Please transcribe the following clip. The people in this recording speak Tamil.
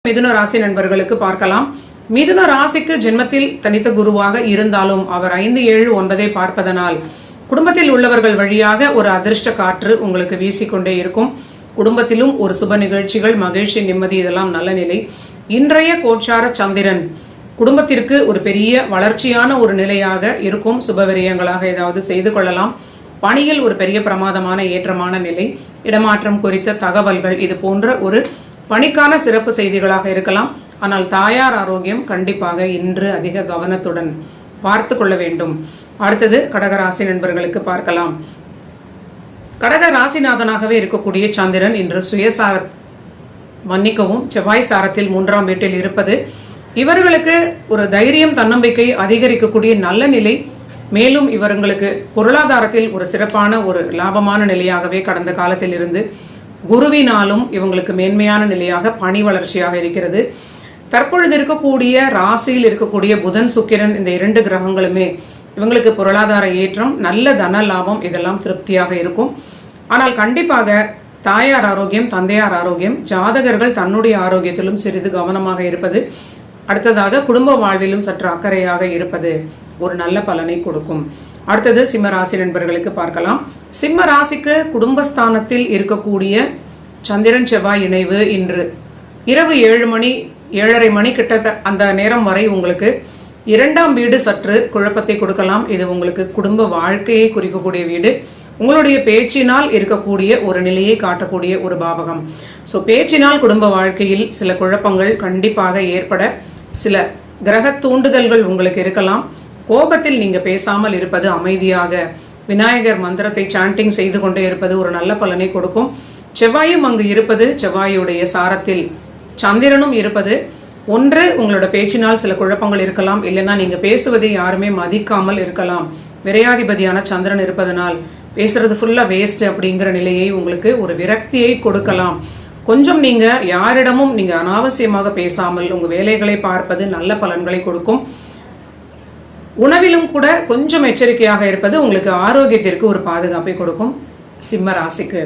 மிதுன ராசி நண்பர்களுக்கு பார்க்கலாம். மிதுன ராசிக்கு ஜென்மத்தில் தனித்த குருவாக இருந்தாலும் அவர் 5, 7, 9 பார்ப்பதனால் குடும்பத்தில் உள்ளவர்கள் வழியாக ஒரு அதிர்ஷ்ட காற்று உங்களுக்கு வீசிக்கொண்டே இருக்கும். குடும்பத்திலும் ஒரு சுப நிகழ்ச்சிகள், மகிழ்ச்சி, நிம்மதி இதெல்லாம் நல்ல நிலை. இன்றைய கோச்சார சந்திரன் குடும்பத்திற்கு ஒரு பெரிய வளர்ச்சியான ஒரு நிலையாக இருக்கும். சுபவிரயங்களாக ஏதாவது செய்து கொள்ளலாம். பணியில் ஒரு பெரிய பிரமாதமான ஏற்றமான நிலை, இடமாற்றம் குறித்த தகவல்கள், இது போன்ற ஒரு பணிக்கான சிறப்பு செய்திகளாக இருக்கலாம். ஆனால் தாயார் ஆரோக்கியம் கண்டிப்பாக இன்று அதிக கவனத்துடன் பார்த்து கொள்ள வேண்டும். அடுத்தது கடகராசி நண்பர்களுக்கு பார்க்கலாம். கடக ராசிநாதனாகவே இருக்கக்கூடிய சந்திரன் இன்று செவ்வாய் சாரத்தில் 3ஆம் வீட்டில் இருப்பது இவர்களுக்கு ஒரு தைரியம், தன்னம்பிக்கை அதிகரிக்கக்கூடிய நல்ல நிலை. மேலும் இவர்களுக்கு பொருளாதாரத்தில் ஒரு சிறப்பான ஒரு லாபமான நிலையாகவே கடந்த காலத்தில் இருந்து குருவினாலும் இவங்களுக்கு மேன்மையான நிலையாக பணி வளர்ச்சியாக இருக்கிறது. தற்பொழுது இருக்கக்கூடிய ராசியில் இருக்கக்கூடிய புதன், சுக்கிரன் இந்த 2 கிரகங்களுமே இவங்களுக்கு பொருளாதார ஏற்றம், நல்ல தன லாபம் இதெல்லாம் திருப்தியாக இருக்கும். ஆனால் கண்டிப்பாக தாயார் ஆரோக்கியம், தந்தையார் ஆரோக்கியம், ஜாதகர்கள் தன்னுடைய ஆரோக்கியத்திலும் சிறிது கவனமாக இருப்பது, அடுத்ததாக குடும்ப வாழ்விலும் சற்று அக்கறையாக இருப்பது ஒரு நல்ல பலனை கொடுக்கும். அடுத்தது சிம்ம ராசி நண்பர்களுக்கு பார்க்கலாம். சிம்ம ராசிக்கு குடும்பஸ்தானத்தில் இருக்கக்கூடிய சந்திரன் செவ்வாய் இணைவு இன்று இரவு 7 மணி 7:30 மணி கிட்ட அந்த நேரம் வரை உங்களுக்கு 2ஆம் வீடு சற்று குழப்பத்தை கொடுக்கலாம். இது உங்களுக்கு குடும்ப வாழ்க்கையை குறிக்கக்கூடிய வீடு. உங்களுடைய பேச்சினால் இருக்கக்கூடிய ஒரு நிலையை காட்டக்கூடிய ஒரு பாவகம். ஸோ பேச்சினால் குடும்ப வாழ்க்கையில் சில குழப்பங்கள் கண்டிப்பாக ஏற்பட சில கிரக தூண்டுதல்கள் உங்களுக்கு இருக்கலாம். கோபத்தில் நீங்க பேசாமல் இருப்பது, அமைதியாக விநாயகர் மந்திரத்தை சாண்டிங் செய்து கொண்டே இருப்பது ஒரு நல்ல பலனை கொடுக்கும். செவ்வாயும் அங்கு இருப்பது, செவ்வாயுடைய சாரத்தில் சந்திரனும் இருப்பது, ஒன்று உங்களோட பேச்சினால் சில குழப்பங்கள் இருக்கலாம், இல்லைன்னா நீங்க பேசுவதை யாருமே மதிக்காமல் இருக்கலாம். விரையாதிபதியான சந்திரன் இருப்பதனால் பேசுறது ஃபுல்லா வேஸ்ட் அப்படிங்கிற நிலையை உங்களுக்கு ஒரு விரக்தியை கொடுக்கலாம். கொஞ்சம் நீங்க யாரிடமும் நீங்க அனாவசியமாக பேசாமல் உங்க வேலைகளை பார்ப்பது நல்ல பலன்களை கொடுக்கும். உணவிலும் கூட கொஞ்சம் எச்சரிக்கையாக இருப்பது உங்களுக்கு ஆரோக்கியத்திற்கு ஒரு பாதுகாப்பை கொடுக்கும். சிம்ம ராசிக்கு